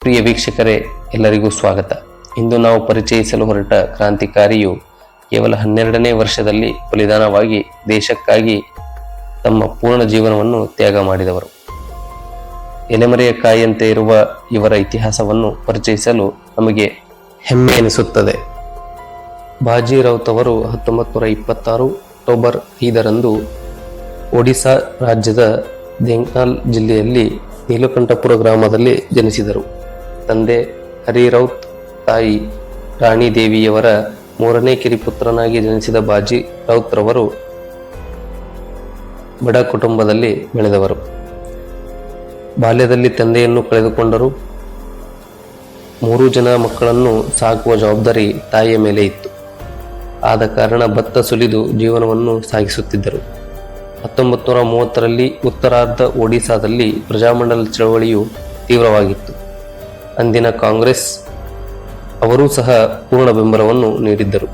ಪ್ರಿಯ ವೀಕ್ಷಕರೇ, ಎಲ್ಲರಿಗೂ ಸ್ವಾಗತ. ಇಂದು ನಾವು ಪರಿಚಯಿಸಲು ಹೊರಟ ಕ್ರಾಂತಿಕಾರಿಯು ಕೇವಲ 12ನೇ ವರ್ಷದಲ್ಲಿ ಬಲಿದಾನವಾಗಿ ದೇಶಕ್ಕಾಗಿ ತಮ್ಮ ಪೂರ್ಣ ಜೀವನವನ್ನು ತ್ಯಾಗ ಮಾಡಿದವರು. ಎಲೆಮರೆಯ ಕಾಯಿಯಂತೆ ಇರುವ ಇವರ ಇತಿಹಾಸವನ್ನು ಪರಿಚಯಿಸಲು ನಮಗೆ ಹೆಮ್ಮೆ ಎನಿಸುತ್ತದೆ. ಬಾಜಿ ರೌತ್ ಅವರು 1926 ಅಕ್ಟೋಬರ್ 5ರಂದು ಒಡಿಶಾ ರಾಜ್ಯದ ಧೆಂಕಾನಾಲ್ ಜಿಲ್ಲೆಯಲ್ಲಿ ನೀಲಕಂಠಪುರ ಗ್ರಾಮದಲ್ಲಿ ಜನಿಸಿದರು. ತಂದೆ ಹರಿ ರೌತ್, ತಾಯಿ ರಾಣಿ ದೇವಿಯವರ 3ನೇ ಕಿರಿಪುತ್ರನಾಗಿ ಜನಿಸಿದ ಬಾಜಿ ರೌತ್ ರವರು ಬಡ ಕುಟುಂಬದಲ್ಲಿ ಬೆಳೆದವರು. ಬಾಲ್ಯದಲ್ಲಿ ತಂದೆಯನ್ನು ಕಳೆದುಕೊಂಡರು. 3 ಜನ ಮಕ್ಕಳನ್ನು ಸಾಕುವ ಜವಾಬ್ದಾರಿ ತಾಯಿಯ ಮೇಲೆ ಇತ್ತು. ಆದ ಕಾರಣ ಭತ್ತ ಸುಲಿದು ಜೀವನವನ್ನು ಸಾಗಿಸುತ್ತಿದ್ದರು. 1930ರಲ್ಲಿ ಉತ್ತರಾರ್ಧ ಒಡಿಶಾದಲ್ಲಿ ಪ್ರಜಾಮಂಡಲ ಚಳವಳಿಯು ತೀವ್ರವಾಗಿತ್ತು. ಅಂದಿನ ಕಾಂಗ್ರೆಸ್ ಅವರೂ ಸಹ ಪೂರ್ಣ ಬೆಂಬಲವನ್ನು ನೀಡಿದ್ದರು.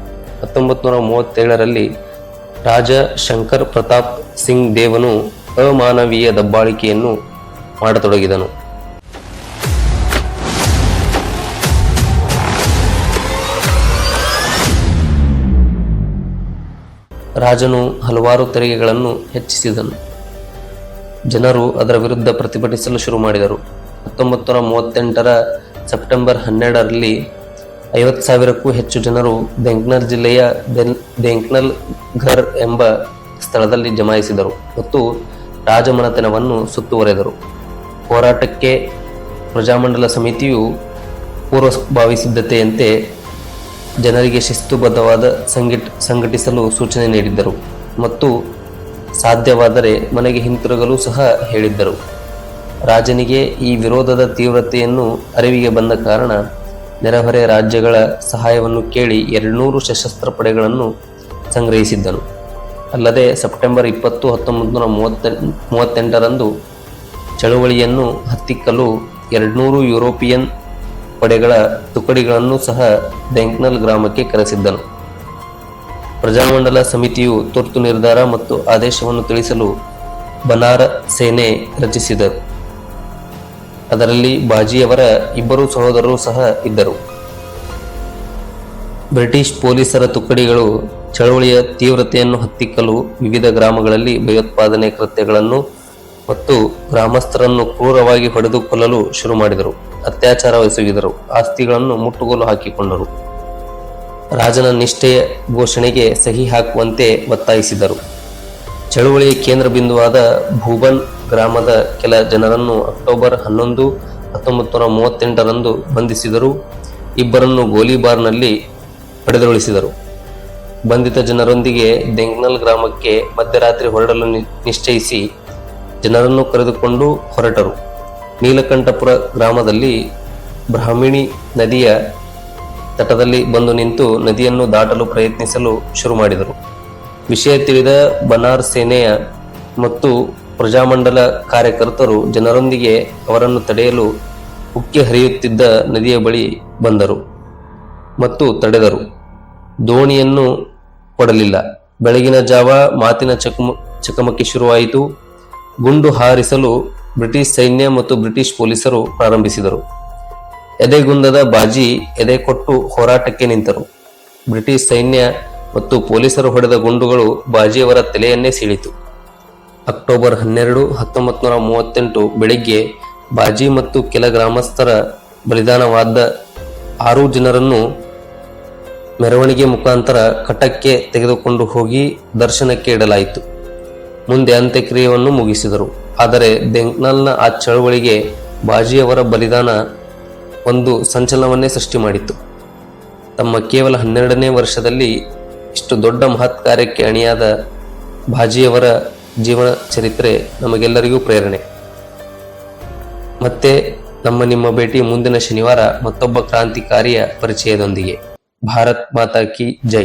1937ರಲ್ಲಿ ರಾಜ ಶಂಕರ್ ಪ್ರತಾಪ್ ಸಿಂಗ್ ದೇವನು ಅಮಾನವೀಯ ದಬ್ಬಾಳಿಕೆಯನ್ನು ಮಾಡತೊಡಗಿದನು. ರಾಜನು ಹಲವಾರು ತೆರಿಗೆಗಳನ್ನು ಹೆಚ್ಚಿಸಿದನು. ಜನರು ಅದರ ವಿರುದ್ಧ ಪ್ರತಿಭಟಿಸಲು ಶುರು ಮಾಡಿದರು. 1938ರ ಸೆಪ್ಟೆಂಬರ್ 12ರಲ್ಲಿ 50,000ಕ್ಕೂ ಹೆಚ್ಚು ಜನರು ಧೆಂಕಾನಾಲ್ ಜಿಲ್ಲೆಯ ಧೆಂಕಾನಾಲ್ ಘರ್ ಎಂಬ ಸ್ಥಳದಲ್ಲಿ ಜಮಾಯಿಸಿದರು ಮತ್ತು ರಾಜಮನೆತನವನ್ನು ಸುತ್ತುವರೆದರು. ಹೋರಾಟಕ್ಕೆ ಪ್ರಜಾಮಂಡಲ ಸಮಿತಿಯು ಪೂರ್ವಭಾವಿ ಸಿದ್ಧತೆಯಂತೆ ಜನರಿಗೆ ಶಿಸ್ತುಬದ್ಧವಾದ ಸಂಘಟಿಸಲು ಸೂಚನೆ ನೀಡಿದ್ದರು ಮತ್ತು ಸಾಧ್ಯವಾದರೆ ಮನೆಗೆ ಹಿಂತಿರುಗಲು ಸಹ ಹೇಳಿದ್ದರು. ರಾಜನಿಗೆ ಈ ವಿರೋಧದ ತೀವ್ರತೆಯನ್ನು ಅರಿವಿಗೆ ಬಂದ ಕಾರಣ ನೆರೆಹೊರೆ ರಾಜ್ಯಗಳ ಸಹಾಯವನ್ನು ಕೇಳಿ 200 ಸಶಸ್ತ್ರ ಪಡೆಗಳನ್ನು ಸಂಗ್ರಹಿಸಿದ್ದನು. ಅಲ್ಲದೆ ಸೆಪ್ಟೆಂಬರ್ 20, 1938ರಂದು ಚಳುವಳಿಯನ್ನು ಹತ್ತಿಕ್ಕಲು 200 ಯುರೋಪಿಯನ್ ಪಡೆಗಳ ತುಕಡಿಗಳನ್ನು ಸಹ ಧೆಂಕಾನಾಲ್ ಗ್ರಾಮಕ್ಕೆ ಕರೆಸಿದ್ದನು. ಪ್ರಜಾಮಂಡಲ ಸಮಿತಿಯು ತುರ್ತು ನಿರ್ಧಾರ ಮತ್ತು ಆದೇಶವನ್ನು ತಿಳಿಸಲು ಬನಾರ್ ಸೇನೆ ರಚಿಸಿದರು. ಅದರಲ್ಲಿ ಬಾಜಿಯವರ 2 ಸಹೋದರರು ಸಹ ಇದ್ದರು. ಬ್ರಿಟಿಷ್ ಪೊಲೀಸರ ತುಕಡಿಗಳು ಚಳವಳಿಯ ತೀವ್ರತೆಯನ್ನು ಹತ್ತಿಕ್ಕಲು ವಿವಿಧ ಗ್ರಾಮಗಳಲ್ಲಿ ಭಯೋತ್ಪಾದನೆ ಕೃತ್ಯಗಳನ್ನು ಮತ್ತು ಗ್ರಾಮಸ್ಥರನ್ನು ಕ್ರೂರವಾಗಿ ಹೊಡೆದು ಕೊಲ್ಲಲು ಶುರು ಮಾಡಿದರು. ಅತ್ಯಾಚಾರ ಎಸಗಿದರು. ಆಸ್ತಿಗಳನ್ನು ಮುಟ್ಟುಗೋಲು ಹಾಕಿಕೊಂಡರು. ರಾಜನ ನಿಷ್ಠೆಯ ಘೋಷಣೆಗೆ ಸಹಿ ಹಾಕುವಂತೆ ಒತ್ತಾಯಿಸಿದರು. ಚಳುವಳಿಯ ಕೇಂದ್ರ ಬಿಂದುವಾದ ಭೂಬನ್ ಗ್ರಾಮದ ಕೆಲ ಜನರನ್ನು ಅಕ್ಟೋಬರ್ 11, 1938ರಂದು ಬಂಧಿಸಿದರು. 2 ಗೋಲಿಬಾರ್ನಲ್ಲಿ ಹೊಡೆದುರುಳಿಸಿದರು. ಬಂಧಿತ ಜನರೊಂದಿಗೆ ಧೆಂಕಾನಾಲ್ ಗ್ರಾಮಕ್ಕೆ ಮಧ್ಯರಾತ್ರಿ ಹೊರಡಲು ನಿಶ್ಚಯಿಸಿ ಜನರನ್ನು ಕರೆದುಕೊಂಡು ಹೊರಟರು. ನೀಲಕಂಠಪುರ ಗ್ರಾಮದಲ್ಲಿ ಬ್ರಾಹ್ಮಣಿ ನದಿಯ ತಟದಲ್ಲಿ ಬಂದು ನಿಂತು ನದಿಯನ್ನು ದಾಟಲು ಪ್ರಯತ್ನಿಸಲು ಶುರು ಮಾಡಿದರು. ವಿಷಯ ತಿಳಿದ ಬನಾರ್ ಸೇನೆಯ ಮತ್ತು ಪ್ರಜಾಮಂಡಲ ಕಾರ್ಯಕರ್ತರು ಜನರೊಂದಿಗೆ ಅವರನ್ನು ತಡೆಯಲು ಉಕ್ಕಿ ಹರಿಯುತ್ತಿದ್ದ ನದಿಯ ಬಳಿ ಬಂದರು ಮತ್ತು ತಡೆದರು. ದೋಣಿಯನ್ನು ಕೊಡಲಿಲ್ಲ. ಬೆಳಗಿನ ಜಾವ ಮಾತಿನ ಚಕಮಕಿ ಶುರುವಾಯಿತು. ಗುಂಡು ಹಾರಿಸಲು ಬ್ರಿಟಿಷ್ ಸೈನ್ಯ ಮತ್ತು ಬ್ರಿಟಿಷ್ ಪೊಲೀಸರು ಪ್ರಾರಂಭಿಸಿದರು. ಎದೆಗುಂದದ ಬಾಜಿ ಎದೆ ಕೊಟ್ಟು ಹೋರಾಟಕ್ಕೆ ನಿಂತರು. ಬ್ರಿಟಿಷ್ ಸೈನ್ಯ ಮತ್ತು ಪೊಲೀಸರು ಹೊಡೆದ ಗುಂಡುಗಳು ಬಾಜಿಯವರ ತಲೆಯನ್ನೇ ಸೀಳಿತು. ಅಕ್ಟೋಬರ್ 12, 1938 ಬೆಳಿಗ್ಗೆ ಬಾಜಿ ಮತ್ತು ಕೆಲ ಗ್ರಾಮಸ್ಥರ ಬಲಿದಾನವಾದ 6 ಜನರನ್ನು ಮೆರವಣಿಗೆ ಮುಖಾಂತರ ಕಟಕ್ಗೆ ತೆಗೆದುಕೊಂಡು ಹೋಗಿ ದರ್ಶನಕ್ಕೆ ಇಡಲಾಯಿತು. ಮುಂದೆ ಅಂತ್ಯಕ್ರಿಯೆಯನ್ನು ಮುಗಿಸಿದರು. ಆದರೆ ಧೆಂಕಾನಾಲ್ನ ಆ ಚಳವಳಿಗೆ ಬಾಜಿಯವರ ಬಲಿದಾನ ಒಂದು ಸಂಚಲನವನ್ನೇ ಸೃಷ್ಟಿ ಮಾಡಿತು. ತಮ್ಮ ಕೇವಲ 12ನೇ ವರ್ಷದಲ್ಲಿ ಇಷ್ಟು ದೊಡ್ಡ ಮಹತ್ ಕಾರ್ಯಕ್ಕೆ ಅಣಿಯಾದ ಬಾಜಿಯವರ ಜೀವನ ಚರಿತ್ರೆ ನಮಗೆಲ್ಲರಿಗೂ ಪ್ರೇರಣೆ. ಮತ್ತೆ ನಿಮ್ಮ ಭೇಟಿ ಮುಂದಿನ ಶನಿವಾರ ಮತ್ತೊಬ್ಬ ಕ್ರಾಂತಿಕಾರಿಯ ಪರಿಚಯದೊಂದಿಗೆ. ಭಾರತ್ ಮಾತಾ ಕಿ ಜೈ.